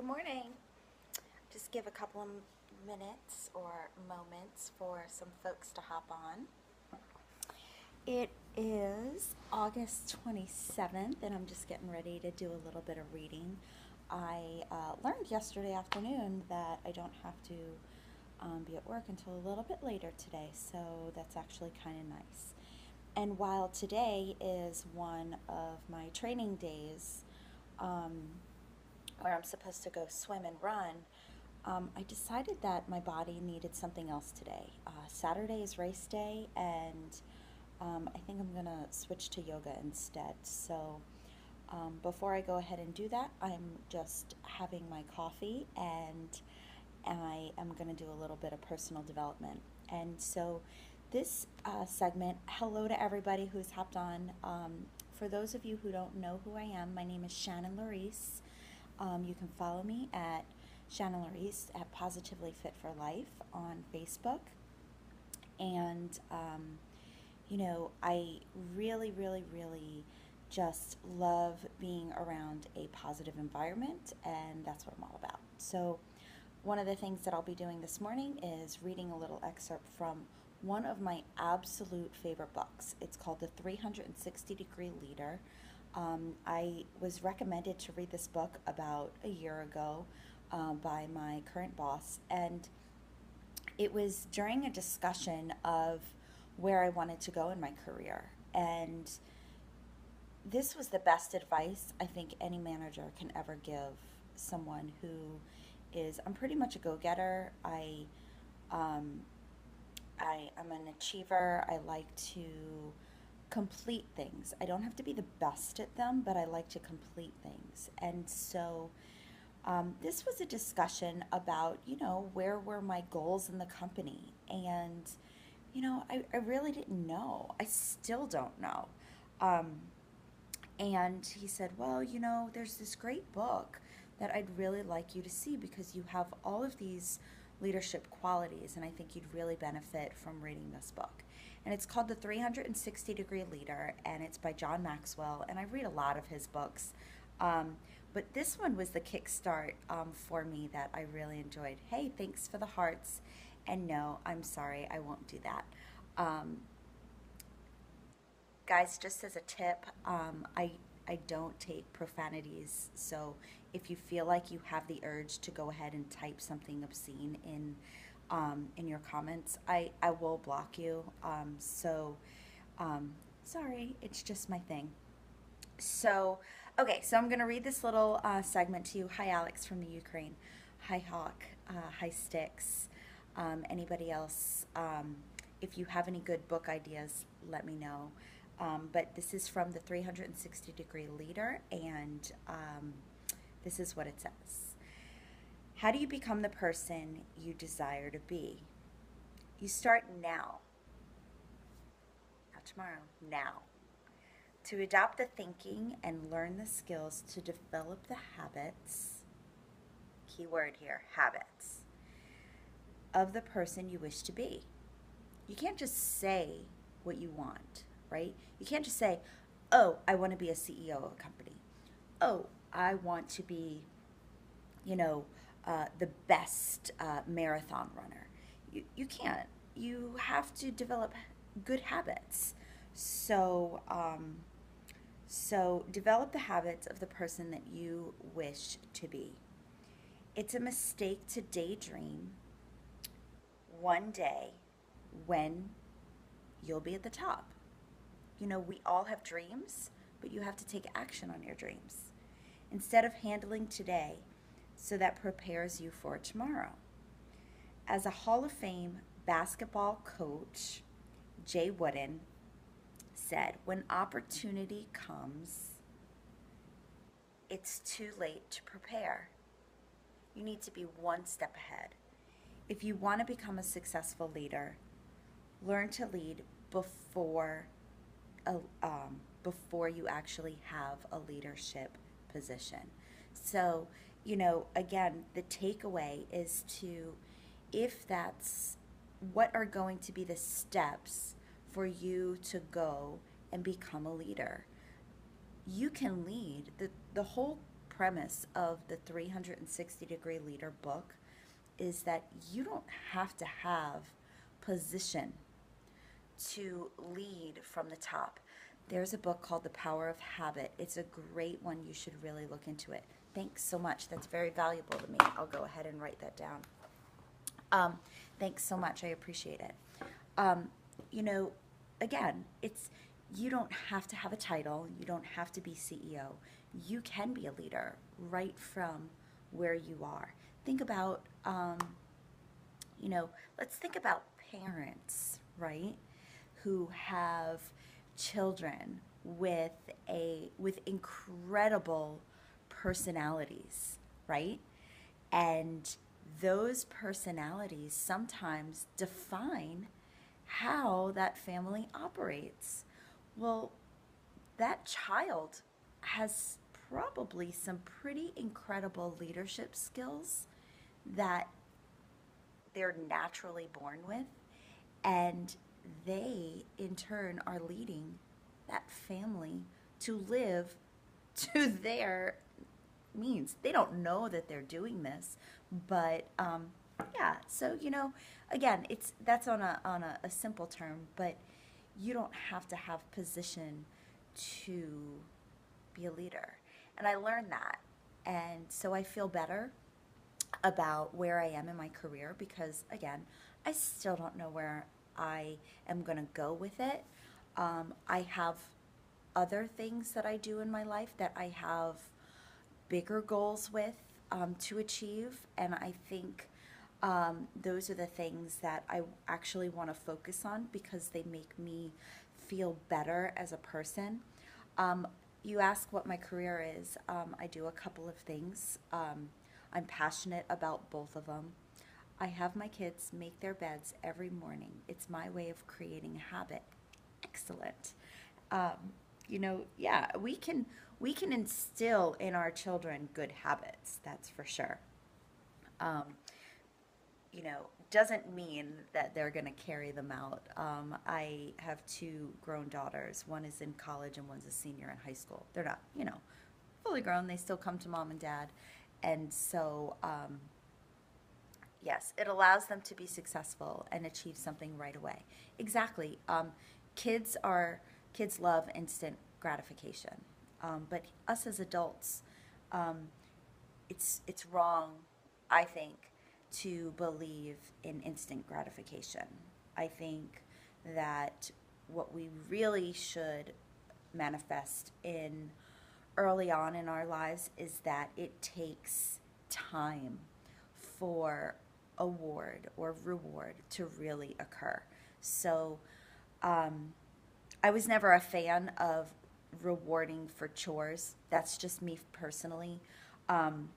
morning. Just give a couple of minutes or moments for some folks to hop on. It is August 27th, and I'm just getting ready to do a little bit of reading. I learned yesterday afternoon that I don't have to be at work until a little bit later today, so that's actually kind of nice. And while today is one of my training days, where I'm supposed to go swim and run, I decided that my body needed something else today. Saturday is race day, and I think I'm going to switch to yoga instead. So before I go ahead and do that, I'm just having my coffee, and I am going to do a little bit of personal development. And so this segment, hello to everybody who's hopped on. For those of you who don't know who I am, my name is Shannon Larice. You can follow me at Shannon Larice at Positively Fit for Life on Facebook. And, I really, really, really just love being around a positive environment, and that's what I'm all about. So one of the things that I'll be doing this morning is reading a little excerpt from one of my absolute favorite books. It's called The 360-Degree Leader. I was recommended to read this book about a year ago by my current boss, and it was during a discussion of where I wanted to go in my career. And this was the best advice I think any manager can ever give someone who is, I'm pretty much a go-getter. I am an achiever. I like to complete things. I don't have to be the best at them, but I like to complete things. And so this was a discussion about, where were my goals in the company? And, I really didn't know. I still don't know. And he said, well, there's this great book that I'd really like you to see because you have all of these leadership qualities, and I think you'd really benefit from reading this book. And it's called The 360-Degree Leader, and it's by John Maxwell, and I read a lot of his books. But this one was the kickstart for me that I really enjoyed. Hey, thanks for the hearts. And no, I'm sorry, I won't do that. Guys, just as a tip, I don't take profanities, so if you feel like you have the urge to go ahead and type something obscene in your comments, I will block you. Sorry, it's just my thing. So, okay, so I'm going to read this little segment to you. Hi, Alex from the Ukraine. Hi, Hawk. Hi, Sticks. Anybody else? If you have any good book ideas, let me know. But this is from the 360-Degree Leader, and this is what it says. How do you become the person you desire to be? You start now. Not tomorrow, now. To adopt the thinking and learn the skills to develop the habits, key word here, habits, of the person you wish to be. You can't just say what you want, right? You can't just say, oh, I want to be a CEO of a company. Oh, I want to be, the best marathon runner. You can't. You have to develop good habits. So develop the habits of the person that you wish to be. It's a mistake to daydream one day when you'll be at the top. We all have dreams, but you have to take action on your dreams. Instead of handling today, so that prepares you for tomorrow. As a Hall of Fame basketball coach, Jay Wooden, said, when opportunity comes, it's too late to prepare. You need to be one step ahead. If you want to become a successful leader, learn to lead before you actually have a leadership position. So, again, the takeaway is if that's what are going to be the steps for you to go and become a leader. You can lead. The whole premise of the 360-degree leader book is that you don't have to have position to lead from the top. There's a book called The Power of Habit. It's a great one. You should really look into it. Thanks so much. That's very valuable to me. I'll go ahead and write that down. Thanks so much. I appreciate it. Um, you know, again, it's you don't have to have a title. You don't have to be CEO. You can be a leader right from where you are. Think about, let's think about parents, right, who have children with incredible personalities, right? And those personalities sometimes define how that family operates. Well, that child has probably some pretty incredible leadership skills that they're naturally born with, and they in turn are leading that family to live to their means. They don't know that they're doing this, but yeah. So again, that's on a simple term, but you don't have to have position to be a leader. And I learned that, and so I feel better about where I am in my career because again, I still don't know where I am going to go with it. I have other things that I do in my life that I have bigger goals with to achieve. And I think those are the things that I actually want to focus on because they make me feel better as a person. You ask what my career is. I do a couple of things. I'm passionate about both of them. I have my kids make their beds every morning. It's my way of creating a habit. Excellent. Yeah, we can instill in our children good habits. That's for sure. Um, doesn't mean that they're going to carry them out. I have two grown daughters. One is in college and one's a senior in high school. They're not, fully grown. They still come to mom and dad. And so, yes, it allows them to be successful and achieve something right away. Exactly. Kids are kids love instant gratification, but us as adults, um, it's wrong, I think, to believe in instant gratification. I think that what we really should manifest in early on in our lives is that it takes time for award or reward to really occur. So I was never a fan of rewarding for chores. That's just me personally, um,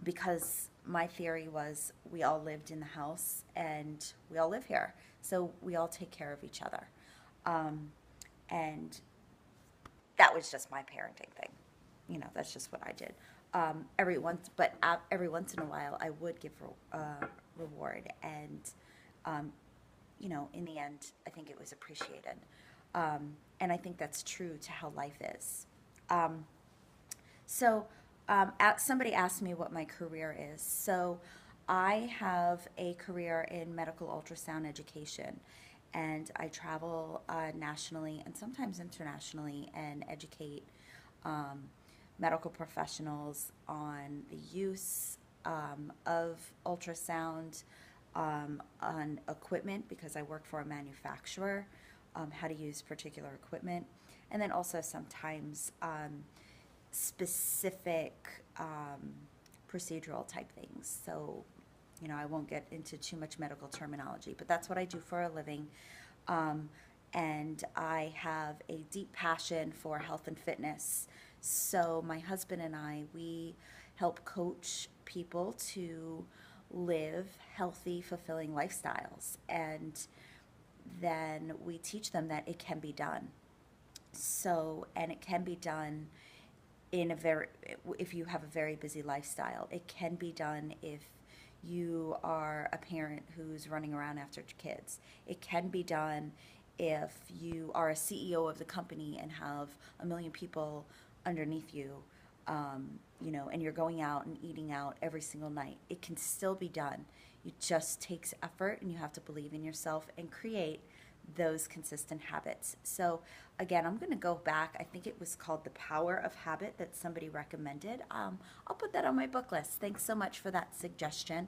because my theory was we all lived in the house and we all live here, so we all take care of each other. Um, and that was just my parenting thing. That's just what I did. Every once in a while, I would give reward, and in the end, I think it was appreciated. And I think that's true to how life is. Um, somebody asked me what my career is. So, I have a career in medical ultrasound education, and I travel nationally and sometimes internationally and educate um, medical professionals on the use of ultrasound, on equipment because I work for a manufacturer, how to use particular equipment, and then also sometimes specific procedural type things. So, I won't get into too much medical terminology, but that's what I do for a living. Um, and I have a deep passion for health and fitness. So, my husband and I, we help coach people to live healthy, fulfilling lifestyles. And then we teach them that it can be done. So, and it can be done if you have a very busy lifestyle. It can be done if you are a parent who's running around after kids. It can be done if you are a CEO of the company and have a million people underneath you. and you're going out and eating out every single night. It can still be done. It just takes effort, and you have to believe in yourself and create those consistent habits. So again, I'm going to go back. I think it was called The Power of Habit that somebody recommended. I'll put that on my book list. Thanks so much for that suggestion.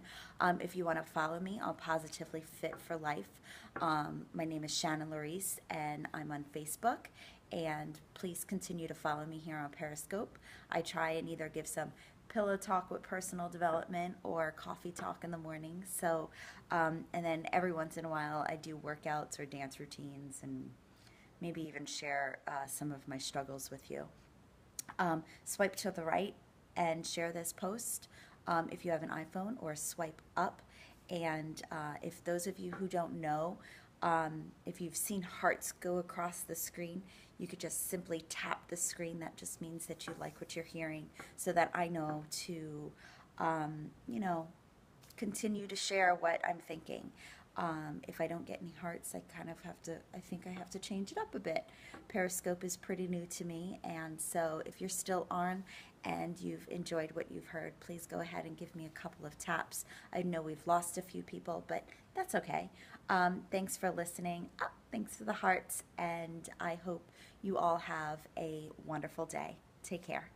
If you want to follow me on Positively Fit for Life, my name is Shannon Larice, and I'm on Facebook. And please continue to follow me here on Periscope. I try and either give some pillow talk with personal development or coffee talk in the morning. So, and then every once in a while I do workouts or dance routines, and maybe even share some of my struggles with you. Swipe to the right and share this post if you have an iPhone, or swipe up. And if those of you who don't know, if you've seen hearts go across the screen, you could just simply tap the screen. That just means that you like what you're hearing, so that I know to, continue to share what I'm thinking. If I don't get any hearts, I think I have to change it up a bit. Periscope is pretty new to me, and so if you're still on and you've enjoyed what you've heard, please go ahead and give me a couple of taps. I know we've lost a few people, but that's okay. Thanks for listening. Thanks for the hearts, and I hope you all have a wonderful day. Take care.